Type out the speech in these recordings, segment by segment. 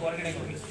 ಹೊರಗಡೆ ಹೋಗಿ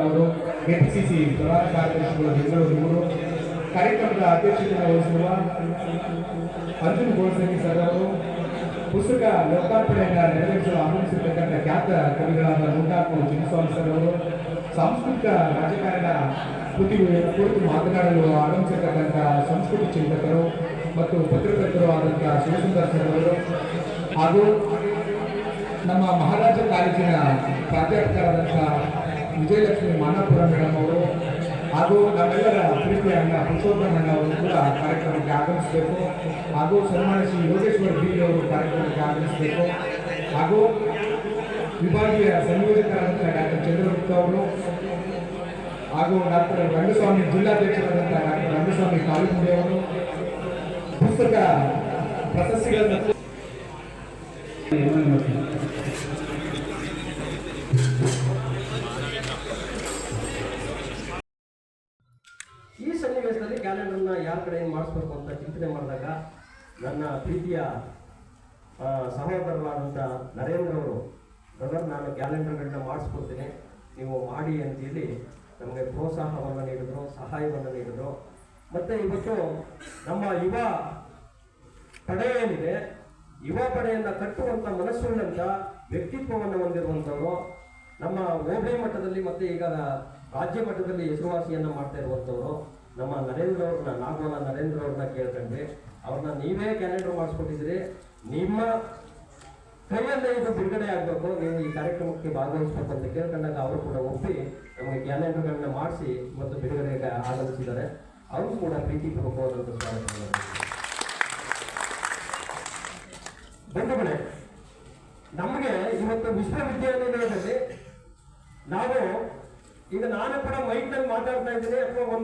ಅವರು ಕೆಪಿಸಿಸಿ ಪ್ರಧಾನ ಕಾರ್ಯದರ್ಶಿಗಳು ಬೆಂಗಳೂರು ಕಾರ್ಯಕ್ರಮದ ಅಧ್ಯಕ್ಷತೆಯನ್ನು ವಹಿಸಿರುವ ಅರ್ಜುನ್ ಗೋಡ್ಸಂಗಿ ಸರ್ ಅವರು ಪುಸ್ತಕ ಲೋಕಾರ್ಪಣೆಯನ್ನು ನೆರವೇರಿಸಲು ಆಗಮಿಸಿರ್ತಕ್ಕಂಥ ಖ್ಯಾತ ಕವಿಗಳಾದ ಮುಂಡಾಕು ಚಿನ್ನಸ್ವಾಮಿ ಸರ್ ಅವರು ಸಾಂಸ್ಕೃತಿಕ ರಾಜಕಾರಣ ಕುರಿತು ಮಾತನಾಡಲು ಆಗಮಿಸಿರ್ತಕ್ಕಂಥ ಸಂಸ್ಕೃತಿ ಚಿಂತಕರು ಮತ್ತು ಪತ್ರಕರ್ತರು ಆದಂಥ ಶಿವಸುಂದರ್ ಸರ್ ಅವರು ಹಾಗೂ ನಮ್ಮ ಮಹಾರಾಜ ಕಾಲೇಜಿನ ಪ್ರಾಧ್ಯಾಪಕರಾದಂಥ ವಿಜಯಲಕ್ಷ್ಮಿ ಮಾನಾಪುರ ಮೇಡಮ್ ಅವರು ಹಾಗೂ ನಮ್ಮೆಲ್ಲರ ಪ್ರೀತಿಯ ಅಣ್ಣ ಪುರುಷೋತ್ತಮಣ್ಣ ಅವರು ಕೂಡ ಕಾರ್ಯಕ್ರಮಕ್ಕೆ ಆಗಮಿಸಬೇಕು ಹಾಗೂ ಸನ್ಮಾನ್ಯ ಶ್ರೀ ಯೋಗೇಶ್ವರ ಬಿ ಅವರು ಕಾರ್ಯಕ್ರಮಕ್ಕೆ ಆಗಮಿಸಬೇಕು ಹಾಗೂ ವಿಭಾಗೀಯ ಸಂಯೋಜಕರಾದಂಥ ಡಾಕ್ಟರ್ ಚಂದ್ರಗುಪ್ತ ಅವರು ಹಾಗೂ ಡಾಕ್ಟರ್ ರಂಗಸ್ವಾಮಿ ಜಿಲ್ಲಾಧ್ಯಕ್ಷರಾದಂಥ ಡಾಕ್ಟರ್ ರಂಗಸ್ವಾಮಿ ಕಾಲುಗುಂಡಿ ಅವರು ಪುಸ್ತಕ ಪ್ರಶಸ್ತಿಗಳನ್ನು ಈ ಸನ್ನಿವೇಶದಲ್ಲಿ ಕ್ಯಾಲೆಂಡರ್ನ ಯಾರ ಕಡೆಯಿಂದ ಮಾಡಿಸ್ಬೇಕು ಅಂತ ಚಿಂತನೆ ಮಾಡಿದಾಗ ನನ್ನ ಪ್ರೀತಿಯ ಸಹೋದರರಾದಂಥ ನರೇಂದ್ರ ಅವರು ಬ್ರದರ್ ನಾನು ಕ್ಯಾಲೆಂಡರ್ಗಳನ್ನ ಮಾಡಿಸ್ಕೊಡ್ತೀನಿ ನೀವು ಮಾಡಿ ಅಂತೇಳಿ ನಮಗೆ ಪ್ರೋತ್ಸಾಹವನ್ನು ನೀಡಿದ್ರು, ಸಹಾಯವನ್ನು ನೀಡಿದ್ರು. ಮತ್ತು ಇವತ್ತು ನಮ್ಮ ಯುವ ಪಡೆ ಏನಿದೆ, ಯುವ ಪಡೆಯನ್ನು ಕಟ್ಟುವಂಥ ಮನಸ್ಸುಳ್ಳಂಥ ವ್ಯಕ್ತಿತ್ವವನ್ನು ಹೊಂದಿರುವಂಥವರು ನಮ್ಮ ಹೋಬಳಿ ಮಟ್ಟದಲ್ಲಿ ಮತ್ತು ಈಗ ರಾಜ್ಯ ಮಟ್ಟದಲ್ಲಿ ಹೆಸರುವಾಸಿಯನ್ನು ಮಾಡ್ತಾ ಇರುವಂಥವ್ರು ನಮ್ಮ ನರೇಂದ್ರ ಅವ್ರನ್ನ ನಾಗವನ ನರೇಂದ್ರ ಅವ್ರನ್ನ ಕೇಳ್ಕೊಂಡ್ವಿ. ಅವ್ರನ್ನ ನೀವೇ ಕ್ಯಾಲೆಂಡರ್ ಮಾಡಿಸ್ಕೊಟ್ಟಿದ್ರಿ, ನಿಮ್ಮ ಕೈಯಲ್ಲೇ ಇದು ಬಿಡುಗಡೆ ಆಗಬೇಕು, ನೀವು ಈ ಕಾರ್ಯಕ್ರಮಕ್ಕೆ ಭಾಗವಹಿಸಬೇಕು ಅಂತ ಕೇಳ್ಕೊಂಡಾಗ ಅವರು ಕೂಡ ಒಪ್ಪಿ ನಮಗೆ ಕ್ಯಾಲೆಂಡರ್ಗಳನ್ನ ಮಾಡಿಸಿ ಇವತ್ತು ಬಿಡುಗಡೆಗೆ ಆಗಮಿಸಿದ್ದಾರೆ. ಅವರು ಕೂಡ ಪ್ರೀತಿಪೂರ್ವಕವಾದಂಥ ಸ್ವಾಗತ. ಬಂಧುಗಳೇ, ನಮಗೆ ಇವತ್ತು ವಿಶ್ವವಿದ್ಯಾನಿಲಯದಲ್ಲಿ ನಾವು ಈಗ ನಾನು ಕೂಡ ಮೈಕ್ನಲ್ಲಿ ಮಾತಾಡ್ತಾ ಇದ್ದೀನಿ ಅಥವಾ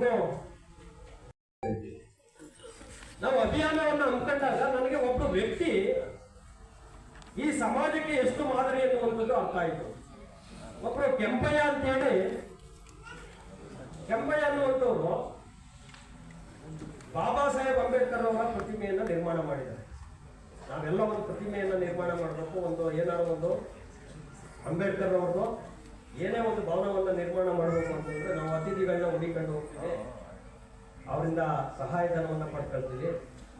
ನಾವು ಅಭಿಯಾನವನ್ನು ಹಮ್ಮಿಕೊಂಡಾಗ ನನಗೆ ಒಬ್ಬ ವ್ಯಕ್ತಿ ಈ ಸಮಾಜಕ್ಕೆ ಎಷ್ಟು ಮಾದರಿ ಎನ್ನುವಂಥದ್ದು ಅರ್ಥ ಆಯಿತು. ಒಬ್ಬರು ಕೆಂಪಯ್ಯ ಅಂತೇಳಿ, ಕೆಂಪಯ್ಯ ಅನ್ನುವಂಥವ್ರು ಬಾಬಾ ಸಾಹೇಬ್ ಅಂಬೇಡ್ಕರ್ ಅವರ ಪ್ರತಿಮೆಯನ್ನು ನಿರ್ಮಾಣ ಮಾಡಿದ್ದಾರೆ. ನಾವೆಲ್ಲ ಒಂದು ಪ್ರತಿಮೆಯನ್ನು ನಿರ್ಮಾಣ ಮಾಡಬೇಕು, ಏನಾದ್ರು ಒಂದು ಅಂಬೇಡ್ಕರ್ ಅವ್ರದ್ದು ಏನೇ ಒಂದು ಭವನವನ್ನು ನಿರ್ಮಾಣ ಮಾಡಬೇಕು ಅಂತಂದ್ರೆ ನಾವು ಅತಿಥಿಗಳನ್ನ ಹುಡಿಕೊಂಡು ಹೋಗ್ತೀವಿ, ಅವರಿಂದ ಸಹಾಯಧನವನ್ನು ಪಡ್ಕೊಳ್ತೀವಿ,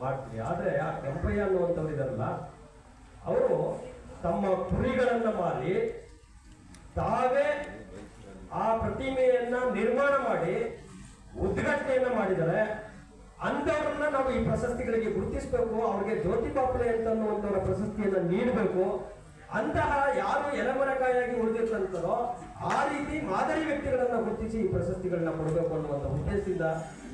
ಮಾಡ್ತೀವಿ. ಆದರೆ ಆ ಕೆಂಪಯ್ಯ ಅನ್ನುವಂಥವ್ರು ಇದಾರಲ್ಲ, ಅವರು ತಮ್ಮ ಕುರಿಗಳನ್ನ ಮಾರಿ ತಾವೇ ಆ ಪ್ರತಿಮೆಯನ್ನ ನಿರ್ಮಾಣ ಮಾಡಿ ಉದ್ಘಾಟನೆಯನ್ನ ಮಾಡಿದರೆ ಅಂಥವ್ರನ್ನ ನಾವು ಈ ಪ್ರಶಸ್ತಿಗಳಿಗೆ ಗುರುತಿಸಬೇಕು. ಅವ್ರಿಗೆ ಜ್ಯೋತಿ ಬಾಪುಲೆ ಅಂತನ್ನುವಂಥವ್ರ ಪ್ರಶಸ್ತಿಯನ್ನ ನೀಡಬೇಕು. ಅಂತಹ ಯಾರು ಎಲೆಮರಕಾಯಾಗಿ ಉಳಿದಿರ್ತಂತಾರೋ ಆ ರೀತಿ ಮಾದರಿ ವ್ಯಕ್ತಿಗಳನ್ನ ಗುರುತಿಸಿ ಈ ಪ್ರಶಸ್ತಿಗಳನ್ನ ಕೊಡಬೇಕು ಅನ್ನುವಂಥ ಉದ್ದೇಶದಿಂದ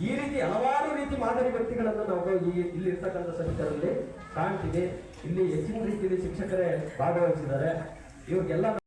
ಈ ರೀತಿ ಹಲವಾರು ರೀತಿ ಮಾದರಿ ವ್ಯಕ್ತಿಗಳನ್ನ ನಾವು ಇಲ್ಲಿರ್ತಕ್ಕಂಥ ಸಭಿಕರಲ್ಲಿ ಕಾಣ್ತೀವಿ. ಇಲ್ಲಿ ಹೆಚ್ಚಿನ ರೀತಿಯಲ್ಲಿ ಶಿಕ್ಷಕರೇ ಭಾಗವಹಿಸಿದ್ದಾರೆ. ಇವ್ರಿಗೆಲ್ಲ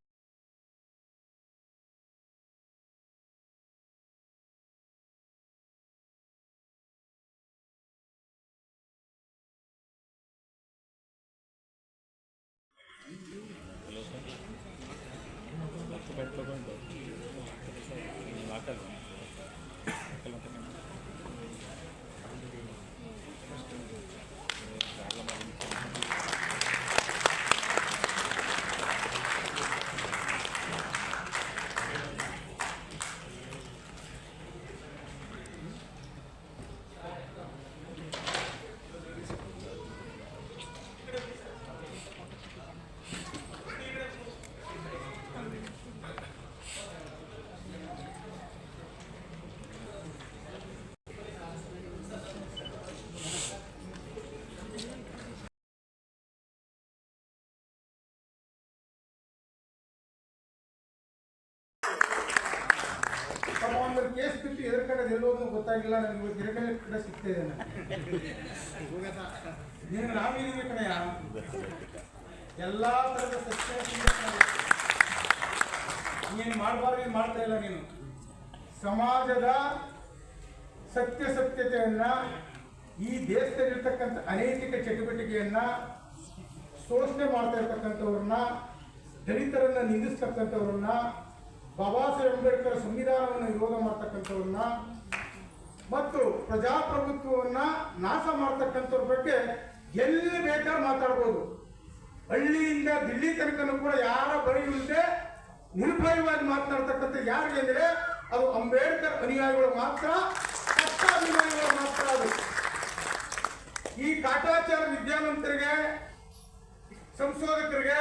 ಒಂದು ಕೇಸ್ ಬಿಟ್ಟು ಎದುರು ಕಡೆ ಎಲ್ಲೋದು ಗೊತ್ತಾಗಿಲ್ಲ. ನನಗೆ ಇವತ್ತು ಎರಡನೇ ಕಡೆ ಸಿಗ್ತಾ ಇದೆ. ನೀನು ನಾವಿದೀವಿ ಕಡೆಯ ಎಲ್ಲ ಥರದ ನೀನು ಮಾಡಬಾರ್ದು, ಮಾಡ್ತಾ ಇಲ್ಲ. ನೀನು ಸಮಾಜದ ಸತ್ಯತೆಯನ್ನ, ಈ ದೇಶದಲ್ಲಿರ್ತಕ್ಕಂಥ ಅನೈತಿಕ ಚಟುವಟಿಕೆಯನ್ನ, ಶೋಷಣೆ ಮಾಡ್ತಾ ಇರ್ತಕ್ಕಂಥವ್ರನ್ನ, ದಲಿತರನ್ನ ನಿಂದಿಸ್ತಕ್ಕಂಥವ್ರನ್ನ, ಬಾಬಾ ಸಾಹೇಬ್ ಅಂಬೇಡ್ಕರ್ ಸಂವಿಧಾನವನ್ನು ವಿರೋಧ ಮಾಡ್ತಕ್ಕಂಥವ್ರನ್ನ ಮತ್ತು ಪ್ರಜಾಪ್ರಭುತ್ವವನ್ನ ನಾಶ ಮಾಡ್ತಕ್ಕಂಥವ್ರ ಬಗ್ಗೆ ಎಲ್ಲಿ ಬೇಕಾದ್ರೂ ಮಾತಾಡ್ಬೋದು. ಹಳ್ಳಿಯಿಂದ ದಿಲ್ಲಿ ತನಕನೂ ಕೂಡ ಯಾರ ಬಳಿ ಇಲ್ಲದೆ ನಿರ್ಭಯವಾಗಿ ಮಾತನಾಡ್ತಕ್ಕಂಥ ಯಾರಿಗೆ ಅಂದರೆ ಅದು ಅಂಬೇಡ್ಕರ್ ಅನುಯಾಯಿಗಳು ಮಾತ್ರ, ಕಷ್ಟ ಅನುಯಾಯಿಗಳು ಮಾತ್ರ. ಅದು ಈ ಕಾಟಾಚಾರ ವಿದ್ಯಾವಂತರಿಗೆ, ಸಂಶೋಧಕರಿಗೆ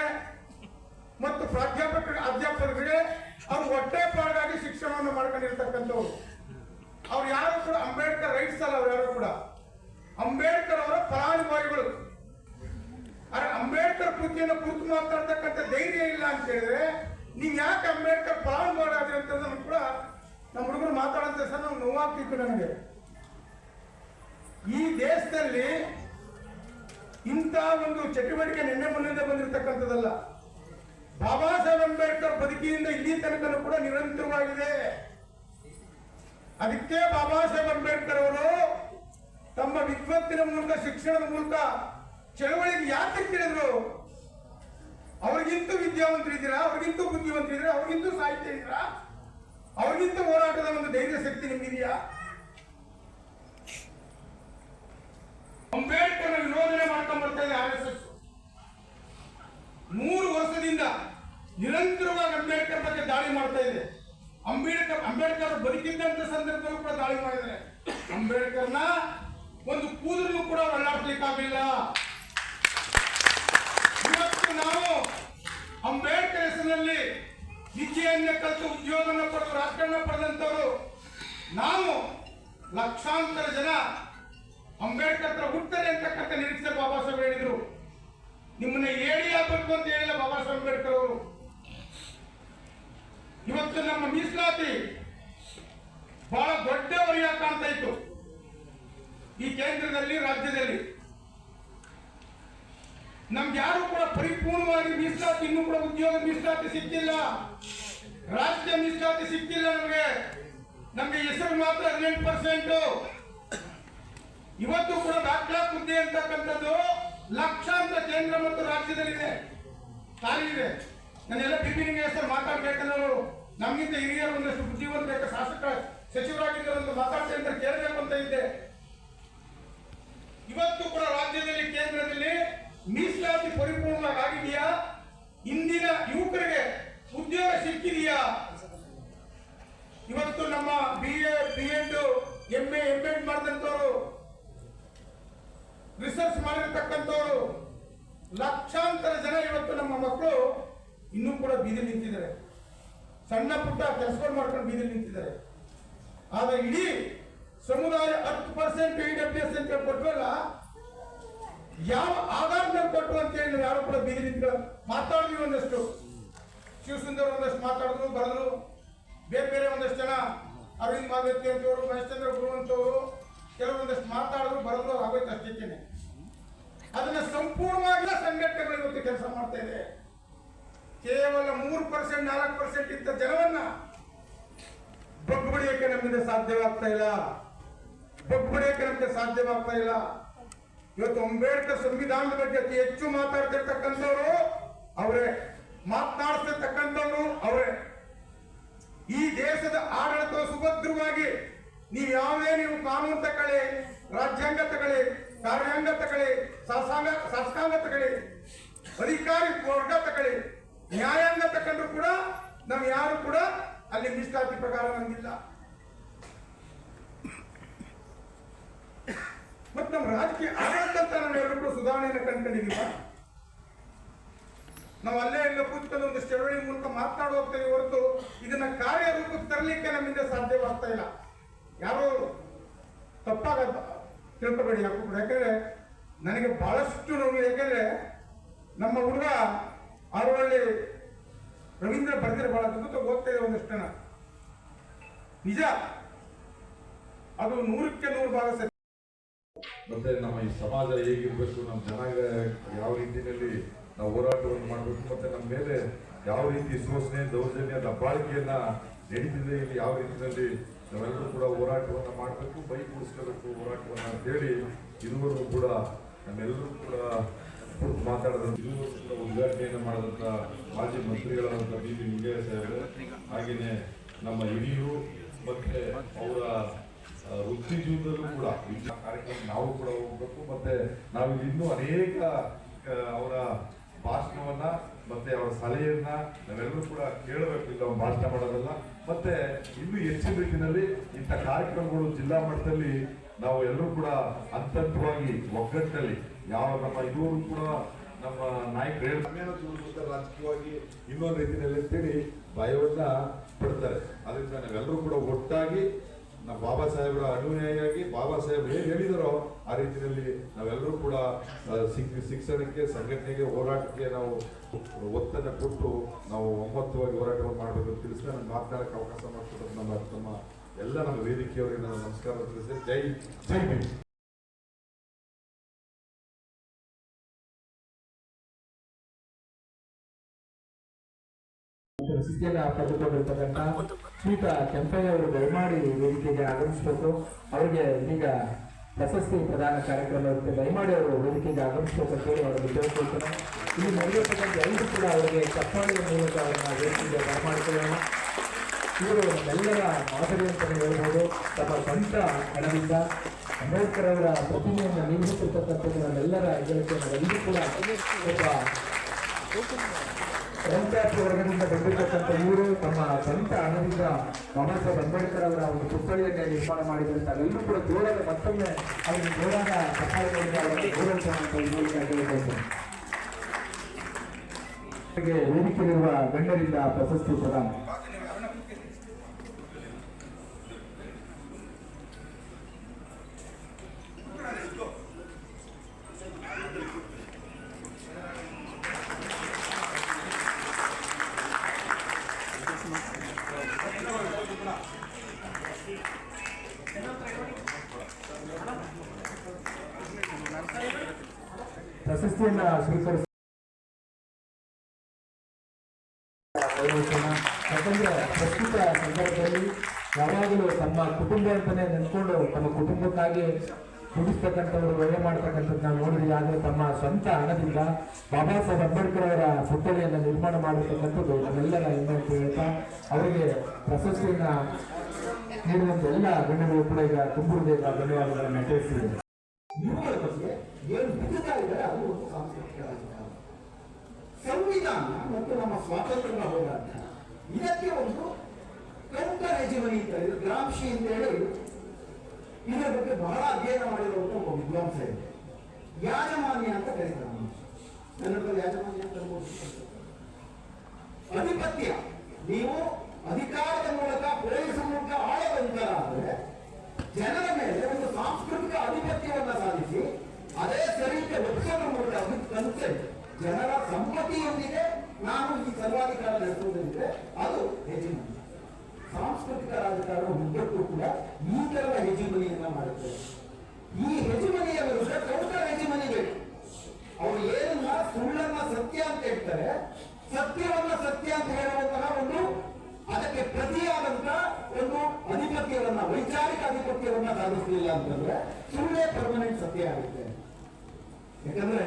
ಮತ್ತು ಅಧ್ಯಾಪಕರಿಗೆ ಅವ್ರು ಹೊಟ್ಟೆ ಪಾಡಾಗಿ ಶಿಕ್ಷಣವನ್ನು ಮಾಡ್ಕೊಂಡಿರ್ತಕ್ಕಂಥವ್ರು. ಅವ್ರು ಯಾರು ಕೂಡ ಅಂಬೇಡ್ಕರ್ ರೈಟ್ಸ್ ಅಲ್ಲ, ಅವ್ರು ಯಾರು ಕೂಡ ಅಂಬೇಡ್ಕರ್ ಅವರ ಫಲಾನುಭವಿಗಳು. ಆದ್ರೆ ಅಂಬೇಡ್ಕರ್ ಕೃತಿಯನ್ನು ಕುರಿತು ಮಾತಾಡ್ತಕ್ಕಂಥ ಧೈರ್ಯ ಇಲ್ಲ ಅಂತ ಹೇಳಿದ್ರೆ ನೀವು ಯಾಕೆ ಅಂಬೇಡ್ಕರ್ ಫಲಾನುಭವಿ ಆದ್ರಿ ಅಂತ ನಮ್ಗೆ ಕೂಡ ನಮ್ಮ ಹುಡುಗರು ಮಾತಾಡೋಂಥ ಸರ್ ನಮ್ಗೆ ನೋವಾಗ್ತಿತ್ತು. ನನಗೆ ಈ ದೇಶದಲ್ಲಿ ಇಂಥ ಒಂದು ಚಟುವಟಿಕೆ ನಿನ್ನೆ ಮೊನ್ನೆಯಿಂದ ಬಂದಿರತಕ್ಕಂಥದ್ದಲ್ಲ. ಬಾಬಾ ಸಾಹೇಬ್ ಅಂಬೇಡ್ಕರ್ ಬದುಕಿನಿಂದ ಇಲ್ಲಿ ತನಕನೂ ಕೂಡ ನಿರಂತರವಾಗಿದೆ. ಅದಕ್ಕೆ ಬಾಬಾ ಸಾಹೇಬ್ ಅಂಬೇಡ್ಕರ್ ಅವರು ತಮ್ಮ ವಿದ್ವತ್ತಿನ ಮೂಲಕ, ಶಿಕ್ಷಣದ ಮೂಲಕ ಚಳವಳಿಗೆ ಯಾಕೆ ತಿಳಿದ್ರು? ಅವ್ರಿಗಿಂತೂ ವಿದ್ಯಾವಂತರಿದ್ದೀರಾ, ಅವ್ರಿಗಿಂತೂ ಬುದ್ಧಿವಂತರಿದ್ದೀರಾ, ಅವ್ರಿಗಿಂತೂ ಸಾಹಿತ್ಯ ಇದ್ದೀರಾ, ಅವ್ರಿಗಿಂತ ಹೋರಾಟದ ಒಂದು ಧೈರ್ಯ ಶಕ್ತಿ ನಿಮಗಿದೆಯಾ? ಅಂಬೇಡ್ಕರ್ ವಿರೋಧನೆ ಮಾಡ್ಕೊಂಡು ಬರ್ತಾ ಇದೆ RSS. 3 ವರ್ಷದಿಂದ ನಿರಂತರವಾಗಿ ಅಂಬೇಡ್ಕರ್ ಬಗ್ಗೆ ದಾಳಿ ಮಾಡ್ತಾ ಇದೆ. ಅಂಬೇಡ್ಕರ್ ಬದುಕಿದ್ದಂತ ಸಂದರ್ಭದಲ್ಲೂ ಕೂಡ ದಾಳಿ ಮಾಡಿದ್ದಾರೆ. ಅಂಬೇಡ್ಕರ್ನ ಒಂದು ಕೂದಲು ಕೂಡ ಅಲ್ಲಾಡ್ಲಿಕ್ಕಾಗಲಿಲ್ಲ. ಇವತ್ತು ನಾವು ಅಂಬೇಡ್ಕರ್ ಹೆಸರಿನಲ್ಲಿ ವಿದ್ಯೆಯನ್ನ ಕಲಿತು ಉದ್ಯೋಗನ ಪಡೆದು ರಾಜಕಾರಣ ಪಡೆದಂತವರು ನಾವು ಲಕ್ಷಾಂತರ ಜನ ಅಂಬೇಡ್ಕರ್ ಹತ್ರ ಹುಡ್ತಾರೆ ಅಂತಕ್ಕಂಥ ನಿರೀಕ್ಷೆ ಬಾಬಾ ಸಾಹೇಬ್ ಹೇಳಿದ್ರು. ನಿಮ್ಮನ್ನ ಏಳಿ ಆಗ್ಬೇಕು ಅಂತ ಹೇಳಿಲ್ಲ ಬಾಬಾ ಸಾಹೇಬ್ ಅಂಬೇಡ್ಕರ್ ಅವರು. ಇವತ್ತು ನಮ್ಮ ಮೀಸಲಾತಿ ಬಹಳ ದೊಡ್ಡ ವರಿಯಾಗಿ ಕಾಣ್ತಾ ಇತ್ತು ಈ ಕೇಂದ್ರದಲ್ಲಿ, ರಾಜ್ಯದಲ್ಲಿ. ನಮ್ಗೆ ಯಾರು ಕೂಡ ಪರಿಪೂರ್ಣವಾಗಿ ಮೀಸಲಾತಿ, ಇನ್ನೂ ಕೂಡ ಉದ್ಯೋಗ ಮೀಸಲಾತಿ ಸಿಕ್ಕಿಲ್ಲ, ರಾಜ್ಯ ಮೀಸಲಾತಿ ಸಿಕ್ಕಿಲ್ಲ. ನಮ್ಗೆ ಹೆಸರು ಮಾತ್ರ 18%. ಇವತ್ತು ಕೂಡ ದಾಖಲಾತಿ ಹುದ್ದೆ ಅಂತಕ್ಕಂಥದ್ದು ಲಕ್ಷಾಂತರ ಕೇಂದ್ರ ಮತ್ತು ರಾಜ್ಯದಲ್ಲಿದೆ, ಖಾಲಿ ಇದೆ. ನಾನೆಲ್ಲ ಬಿಪಿನಿಂಗ್ ಹೆಸರು ಮಾತಾಡ್ಬೇಕಂದ್ರೆ ಅವರು ನಮ್ಗಿಂತ ಹಿರಿಯರು ಒಂದಷ್ಟು ಬುದ್ಧಿವಂತ ಶಾಸಕ ಸಚಿವರಾಗಿದ್ದರು ಅಂತ ಮಾತಾಡ್ತೇನೆ ಅಂತ ಕೇಳಬೇಕು ಅಂತ ಇದ್ದೆ. ಇವತ್ತು ಕೂಡ ರಾಜ್ಯದಲ್ಲಿ, ಕೇಂದ್ರದಲ್ಲಿ ಮೀಸಲಾತಿ ಪರಿಪೂರ್ಣವಾಗಿ ಆಗಿದೆಯಾ? ಇಂದಿನ ಯುವಕರಿಗೆ ಉದ್ಯೋಗ ಉದ್ಯೋಗ ಸಿಕ್ಕಿದೆಯಾ? ಇವತ್ತು ನಮ್ಮ BA, B.Ed, MA, M.Ed ಮಾಡಿದಂಥವ್ರು, ರಿಸರ್ಚ್ ಮಾಡಿರ್ತಕ್ಕಂಥವ್ರು ಲಕ್ಷಾಂತರ ಜನ ಇವತ್ತು ನಮ್ಮ ಮಕ್ಕಳು ಇನ್ನೂ ಕೂಡ ಬೀದಿಲಿ ನಿಂತಿದ್ದಾರೆ. ಸಣ್ಣ ಪುಟ್ಟ ಕೆಲಸಗಳು ಮಾಡ್ಕೊಂಡು ಬೀದಿಲಿ ನಿಂತಿದ್ದಾರೆ. ಆದ್ರೆ ಇಡೀ ಸಮುದಾಯ 10% EWS ಅಂತ ಕೊಟ್ಟವಲ್ಲ, ಯಾವ ಆಧಾರದ ಕೊಟ್ಟು ಅಂತ ಹೇಳಿ ಯಾರು ಕೂಡ ಬೀದಿ ನಿಂತ್ಕೊಳ್ಳ ಮಾತಾಡಿದ್ವಿ. ಒಂದಷ್ಟು ಶಿವಸುಂದರ್ ಒಂದಷ್ಟು ಮಾತಾಡಿದ್ರು, ಬರೆದ್ರು. ಬೇರೆ ಬೇರೆ ಒಂದಷ್ಟು ಜನ ಅರವಿಂದ್ ಮಾಗತ್ತಿ ಅಂತವರು, ಮಹೇಶ್ಚಂದ್ರ ಗುರು ಅಂತವರು ಕೆಲವೊಂದಷ್ಟು ಮಾತಾಡಿದ್ರು, ಬರೆದ್ರು, ಆಗೋಯ್ತು ಅಷ್ಟೇನೆ. ಅದನ್ನ ಸಂಪೂರ್ಣವಾಗಿ ಸಂಘಟನೆಗಳು ಇವತ್ತು ಕೆಲಸ ಮಾಡ್ತಾ ಇದೆ. ಕೇವಲ 3%, 4% ಇದ್ದ ಜನವನ್ನ ಬಗ್ಬಡಿಯಕ್ಕೆ ನಮ್ಮಿಂದ ಸಾಧ್ಯವಾಗ್ತಾ ಇಲ್ಲ. ಬಗ್ಬಡಿಯಕ್ಕೆ ನಮಗೆ ಸಾಧ್ಯವಾಗ್ತಾ ಇಲ್ಲ. ಇವತ್ತು ಅಂಬೇಡ್ಕರ್ ಸಂವಿಧಾನದ ಬಗ್ಗೆ ಅತಿ ಹೆಚ್ಚು ಮಾತಾಡ್ತಿರ್ತಕ್ಕಂಥವ್ರು ಅವರೇ, ಮಾತನಾಡ್ತಿರ್ತಕ್ಕಂಥವ್ರು ಅವರೇ. ಈ ದೇಶದ ಆಡಳಿತ ಸುಭದ್ರವಾಗಿ ನೀವು ಕಾನೂನು ತಗೊಳ್ಳಿ, ರಾಜ್ಯಾಂಗ ತಗೊಳ್ಳಿ, ಕಾರ್ಯಾಂಗ ತಗೊಳ್ಳಿ, ಶಾಸಕಾಂಗ ತಗೊಳ್ಳಿ, ಅಧಿಕಾರಿ ವರ್ಗ ತಗೊಳ್ಳಿ, ನ್ಯಾಯಾಂಗ ತಗೊಂಡ್ರು ಕೂಡ ನಾವು ಯಾರು ಕೂಡ ಅಲ್ಲಿ ಮೀಸಲಾತಿ ಪ್ರಕಾರ ನಮಗಿಲ್ಲ. ಮತ್ತು ನಮ್ಮ ರಾಜಕೀಯ ಆಡಳಿತ ಅಂತ ನಾವು ಎಲ್ಲರೂ ಸುಧಾರಣೆಯನ್ನು ಕಂಡುಕೊಂಡಿದ್ದೀವ. ನಾವು ಅಲ್ಲೇ ಎಲ್ಲ ಕೂತ್ಕೊಂಡು ಒಂದು ಚಳವಳಿ ಮೂಲಕ ಮಾತನಾಡಿ ಹೋಗ್ತೇವೆ ಹೊರತು ಇದನ್ನ ಕಾರ್ಯರೂಪಕ್ಕೆ ತರಲಿಕ್ಕೆ ನಮ್ಮಿಂದ ಸಾಧ್ಯವಾಗ್ತಾ ಇಲ್ಲ. ಯಾರು ತಪ್ಪಾಗ ತಿಳ್ಕೊಬೇಡಿ, ಯಾಕಂದ್ರೆ ನನಗೆ ಬಹಳಷ್ಟು ನೋವು. ಯಾಕಂದ್ರೆ ನಮ್ಮ ಹುಡುಗ ಆರೋಹಳ್ಳಿ ರವೀಂದ್ರ ಬರೆದಿರ ಬಹಳ ಅದ್ಭುತ ಓದ್ತಾ ಇದೆ ಒಂದಷ್ಟು ಜನ. ನಿಜ, ಅದು 100ಕ್ಕೆ 100 ಭಾಗ ಸರಿ. ಮತ್ತೆ ನಮ್ಮ ಈ ಸಮಾಜ ಹೇಗಿರ್ಬೇಕು, ನಮ್ಮ ಜನಾಂಗ ಯಾವ ರೀತಿಯಲ್ಲಿ ನಾವು ಹೋರಾಟವನ್ನು ಮಾಡಬೇಕು, ಮತ್ತೆ ನಮ್ಮ ಮೇಲೆ ಯಾವ ರೀತಿ ಶೋಷಣೆ, ದೌರ್ಜನ್ಯ, ದಬ್ಬಾಳಿಕೆಯನ್ನ ನಡೀತಿದೆ, ಇಲ್ಲಿ ಯಾವ ರೀತಿಯಲ್ಲಿ ನಾವೆಲ್ಲರೂ ಕೂಡ ಹೋರಾಟವನ್ನು ಮಾಡಬೇಕು, ಬೈಗೂಡಿಸ್ಕೋಬೇಕು ಹೋರಾಟವನ್ನು ಅಂತೇಳಿ ಇದುವರೆಗೂ ಕೂಡ ನಮ್ಮೆಲ್ಲರೂ ಕೂಡ ಮಾತಾಡಿದಂಥ, ಇದುವರೆಗೂ ಕೂಡ ಉದ್ಘಾಟನೆಯನ್ನು ಮಾಡಿದಂಥ ಮಾಜಿ ಮಂತ್ರಿಗಳಾದಂಥ B.B. ನಿಂಗಯ್ಯ ಸಾಹೇಬರು, ಹಾಗೆಯೇ ನಮ್ಮ ಹಿರಿಯರು, ಮತ್ತೆ ಅವರ ವೃತ್ತಿ ಜೀವನದಲ್ಲೂ ಕೂಡ ಈ ಕಾರ್ಯಕ್ರಮ ನಾವು ಕೂಡ ಹೋಗ್ಬೇಕು. ಮತ್ತೆ ನಾವು ಇನ್ನೂ ಅನೇಕ ಅವರ ಭಾಷಣವನ್ನ ಮತ್ತೆ ಅವರ ಸಲಹೆಯನ್ನ ನಾವೆಲ್ಲರೂ ಕೂಡ ಕೇಳಬೇಕು. ಇಲ್ಲ ಭಾಷಣ ಮಾಡೋದಲ್ಲ, ಮತ್ತೆ ಇನ್ನೂ ಹೆಚ್ಚಿನ ರೀತಿಯಲ್ಲಿ ಇಂಥ ಕಾರ್ಯಕ್ರಮಗಳು ಜಿಲ್ಲಾ ಮಟ್ಟದಲ್ಲಿ ನಾವು ಎಲ್ಲರೂ ಕೂಡ ಹಂತವಾಗಿ ಒಗ್ಗಟ್ಟಲ್ಲಿ ಯಾವ ನಮ್ಮ ಇದುವರೆಗೂ ಕೂಡ ನಮ್ಮ ನಾಯಕರು ಹೇಳ್ತಾರೆ ರಾಜಕೀಯವಾಗಿ ಇನ್ನೊಂದು ರೀತಿಯಲ್ಲಿ ಅಂತೇಳಿ ಭಯವನ್ನ ಪಡ್ತಾರೆ. ಅದರಿಂದ ನಾವೆಲ್ಲರೂ ಕೂಡ ಒಟ್ಟಾಗಿ ನಾವು ಬಾಬಾ ಸಾಹೇಬರ ಅನುಯಾಯಿಯಾಗಿ ಬಾಬಾ ಸಾಹೇಬ್ ಹೇಗೆ ಹೇಳಿದಾರೋ ಆ ರೀತಿಯಲ್ಲಿ ನಾವೆಲ್ಲರೂ ಕೂಡ ಶಿಕ್ಷಣಕ್ಕೆ, ಸಂಘಟನೆಗೆ, ಹೋರಾಟಕ್ಕೆ ನಾವು ಒತ್ತನ್ನು ಕೊಟ್ಟು ನಾವು ಒಮ್ಮತವಾಗಿ ಹೋರಾಟವನ್ನು ಮಾಡಬೇಕು ಅಂತ ತಿಳಿಸಿ ನಾನು ಮಾತನಾಡಕ್ಕೆ ಅವಕಾಶ ಮಾಡಿಕೊಟ್ಟು ನಮ್ಮ ಎಲ್ಲ ನಮ್ಮ ವೇದಿಕೆಯವರಿಗೆ ನಾನು ನಮಸ್ಕಾರ ತಿಳಿಸಿ. ಜೈ ಜೈ ಭೀಮ್. ಪ್ರಸಿದ್ಧಿಯನ್ನು ಪಡೆದುಕೊಂಡಿರ್ತಕ್ಕಂಥ ಶ್ರೀಯುತ ಕೆಂಪಯ್ಯ ಅವರು ದಯಮಾಡಿ ವೇದಿಕೆಗೆ ಆಗಮಿಸಬೇಕು. ಅವರಿಗೆ ಈಗ ಪ್ರಶಸ್ತಿ ಪ್ರದಾನ ಕಾರ್ಯಕ್ರಮ ಇರುತ್ತೆ. ದಯಮಾಡಿ ಅವರು ವೇದಿಕೆಗೆ ಆಗಮಿಸಬೇಕು ಅಂತ ಹೇಳಿ ಅವರ ವಿದ್ಯಾರ್ಥಿಗಳು ಇಲ್ಲಿ ನಡೆಯತಕ್ಕಂಥ ಎಲ್ಲರೂ ಕೂಡ ಅವರಿಗೆ ಚಪ್ಪಾಳೆಯ ಮೂಲಕ ಅವರನ್ನ ವೇದಿಕೆಗೆ ಬರಮಾಡಿಕೊಳ್ಳೋಣ. ಇವರು ನಮ್ಮೆಲ್ಲರ ಮಾದರಿ ಅಂತಲೇ ಹೇಳ್ಬೋದು. ತಮ್ಮ ಸ್ವಂತ ಹಣದಿಂದ ಅಂಬೇಡ್ಕರ್ ಅವರ ಪ್ರತಿಮೆಯನ್ನು ನಿರ್ಮಿಸಿರ್ತಕ್ಕಂಥದ್ದು ನಮ್ಮೆಲ್ಲರ ಇದಕ್ಕೆ ನಾವೆಲ್ಲರೂ ಕೂಡ ಒಬ್ಬ ರಂಗಾಪಿ ವರ್ಗದಿಂದ ಬಂದಿರತಕ್ಕಂಥ ಇವರು ತಮ್ಮ ಸ್ವಂತ ಹಣದಿಂದ ಬಾಬಾ ಸಾಹೇಬ್ ಅಂಬೇಡ್ಕರ್ ಅವರ ಒಂದು ಪುತ್ಥಳಿಯನ್ನೇ ನಿರ್ಮಾಣ ಮಾಡಿದಂತ ಎಲ್ಲರೂ ಕೂಡ ಜೋರಾದ ಮತ್ತೊಮ್ಮೆ ಅವರಿಗೆ ಜೋರಾದ ಸಹಾಯಗಳಿಂದ ಅವರನ್ನು ಗೌರವಿಸುವಂತ ವೇದಿಕೆಯಲ್ಲಿರುವ ಗಣ್ಯರಿಂದ ಪ್ರಶಸ್ತಿ ಪ್ರದಾನ. ಪ್ರಶಸ್ತಿಯನ್ನ ಸ್ವೀಕರಿಸ ಯಾಕಂದ್ರೆ ಪ್ರಸ್ತುತ ಸಂದರ್ಭದಲ್ಲಿ ಯಾವಾಗಲೂ ತಮ್ಮ ಕುಟುಂಬ ಅಂತಾನೆ ನೆನ್ಕೊಂಡು ತಮ್ಮ ಕುಟುಂಬಕ್ಕಾಗಿ ದುಡಿಸ್ತಕ್ಕಂಥವ್ರು ವ್ಯಯ ಮಾಡ್ತಕ್ಕಂಥದ್ದು ನಾವು ನೋಡಿದ್ವಿ. ಆದರೆ ತಮ್ಮ ಸ್ವಂತ ಹಣದಿಂದ ಬಾಬಾ ಸಾಹೇಬ್ ಅಂಬೇಡ್ಕರ್ ಅವರ ಪುತ್ಥಳಿಯನ್ನು ನಿರ್ಮಾಣ ಮಾಡಿರ್ತಕ್ಕಂಥದ್ದು ನಮ್ಮೆಲ್ಲರ ಹೆಮ್ಮೆ ಅಂತ ಹೇಳ್ತಾ ಅವರಿಗೆ ಪ್ರಶಸ್ತಿಯನ್ನ ನೀಡುವಂತ ಎಲ್ಲ ಗಣ್ಯಗಳು ಕೂಡ ಈಗ ತುಂಬುವುದೇ ಧನ್ಯವಾದಗಳನ್ನು ತಿಳಿಸಿದೆ. ಇವುಗಳ ಬಗ್ಗೆ ಏನು ಬಿಡುತ್ತಾ ಇದ್ದಾರೆ ಅದು ಒಂದು ಸಾಂಸ್ಕೃತಿಕ ರಾಜಕಾರಣ. ಸಂವಿಧಾನ ಮತ್ತು ನಮ್ಮ ಸ್ವಾತಂತ್ರ್ಯ ಹೋರಾಟ ಇದಕ್ಕೆ ಒಂದು ಕೌಂಟರ್ ಹೆಜಿಮನಿ ಅಂತ ಇದು ಗ್ರಾಮ್ಶಿ ಅಂತ ಹೇಳಿ ಇದರ ಬಗ್ಗೆ ಬಹಳ ಅಧ್ಯಯನ ಮಾಡಿರುವಂತ ಒಬ್ಬ ವಿದ್ವಾಂಸ ಇದೆ. ಯಾಜಮಾನ್ಯ ಅಂತ ಕರೀತಾರೆ. ಕನ್ನಡದಲ್ಲಿ ಯಾಜಮಾನ್ಯ ಅಂತ ಹೇಳ್ಬೋದು. ಅಧಿಪತ್ಯ, ನೀವು ಅಧಿಕಾರದ ಮೂಲಕ ಪೊಲೀಸ್ ಮೂಲಕ ಆಳವಂತರಾದರೆ ಜನರ ಮೇಲೆ ಒಂದು ಸಾಂಸ್ಕೃತಿಕ ಆಧಿಪತ್ಯವನ್ನ ಸಾಧಿಸಿ ಅದೇ ಸರಿಕೆ ಒಪ್ಪಿಸೋದ್ರ ಮೂಲಕ ಕನ್ಸೆಂಟ್ ಜನರ ಸಮ್ಮತಿಯೊಂದಿಗೆ ನಾನು ಈ ಸರ್ವಾಧಿಕಾರ ನಡೆಸುವುದಿದ್ರೆ ಅದು ಹೆಜಿಮನಿ. ಸಾಂಸ್ಕೃತಿಕ ರಾಜಕಾರಣ ಉದ್ದಕ್ಕೂ ಕೂಡ ಈ ತರದ ಹೆಜಿಮನಿಯನ್ನ ಮಾಡುತ್ತದೆ. ಈ ಹೆಜಿಮನಿಯ ವಿರುದ್ಧ ಕೌಂಟರ್ ಹೆಜಿಮನಿ ಬೇಕು. ಅವರು ಏನನ್ನ ಸುಳ್ಳನ್ನ ಸತ್ಯ ಅಂತ ಹೇಳ್ತಾರೆ, ಸತ್ಯವನ್ನ ಸತ್ಯ ಅಂತ ಹೇಳುವಂತಹ ಒಂದು ಅದಕ್ಕೆ ಪ್ರತಿಯಾದಂತ ಒಂದು ಅಧಿಪತ್ಯವನ್ನ, ವೈಚಾರಿಕ ಅಧಿಪತ್ಯವನ್ನ ಸಾಧಿಸಲಿಲ್ಲ ಅಂತಂದ್ರೆ ಸುಳ್ಳೇ ಪರ್ಮನೆಂಟ್ ಸತ್ಯ ಆಗುತ್ತೆ. ಯಾಕಂದ್ರೆ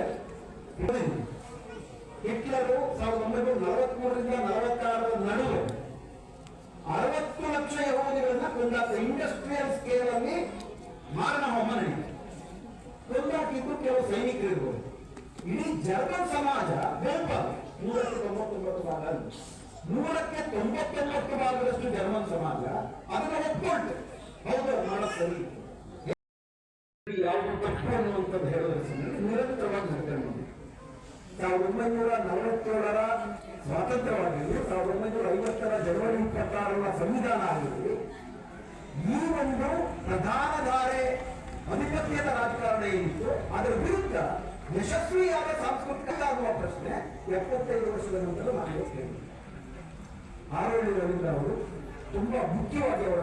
ಹಿಟ್ಲರು 1943ರಿಂದ 46ರ ನಡುವೆ 60 ಲಕ್ಷ ಯಹೂದಿಗಳನ್ನ ಕೊಂದಾಕ. ಇಂಡಸ್ಟ್ರಿಯಲ್ ಸ್ಕೇಲ್ ಅಲ್ಲಿ ಮಾರಣ ಹೋಮ ನಡೆಯಿತು. ಕೊಂದಾಕಿದ್ದು ಕೆಲವು ಸೈನಿಕರಿರ್ಬೋದು. ಇಡೀ ಜರ್ಮನ್ ಸಮಾಜ ಬೆಂಬಲ 199 ಭಾಗ, 199 ಭಾಗದಷ್ಟು ಜರ್ಮನ್ ಸಮಾಜ ಅದನ್ನ ಒಪ್ಪಿಕೊಳ್ತು. ಹೌದು, ಮಾಡೋದು ಸರಿ, ಯಾವುದು ತಪ್ಪು ಅನ್ನುವಂಥದ್ದು ಹೇಳೋದ್ರ ನಿರಂತರವಾಗಿ ನಡ್ಕೊಂಡು 1947ರ ಸ್ವಾತಂತ್ರ್ಯವಾಗಿರಲಿ, 1950ರ ಜನವರಿ 26ರ ಸಂವಿಧಾನ ಆಗಿರಲಿ, ಈ ಒಂದು ಪ್ರಧಾನ ಧಾರೆ ಅಧಿಪತ್ಯದ ರಾಜಕಾರಣ ಏನಿತ್ತು ಅದರ ವಿರುದ್ಧ ಯಶಸ್ವಿಯಾದ ಸಾಂಸ್ಕೃತಿಕ ಆಗುವ ಪ್ರಶ್ನೆ 75 ವರ್ಷದ ನಂತರ ನಾನು ಕೇಳಿದೆ. ಆರೋಗ್ಯ ರವೀಂದ್ರ ಅವರು ತುಂಬಾ ಮುಖ್ಯವಾಗಿ ಅವರ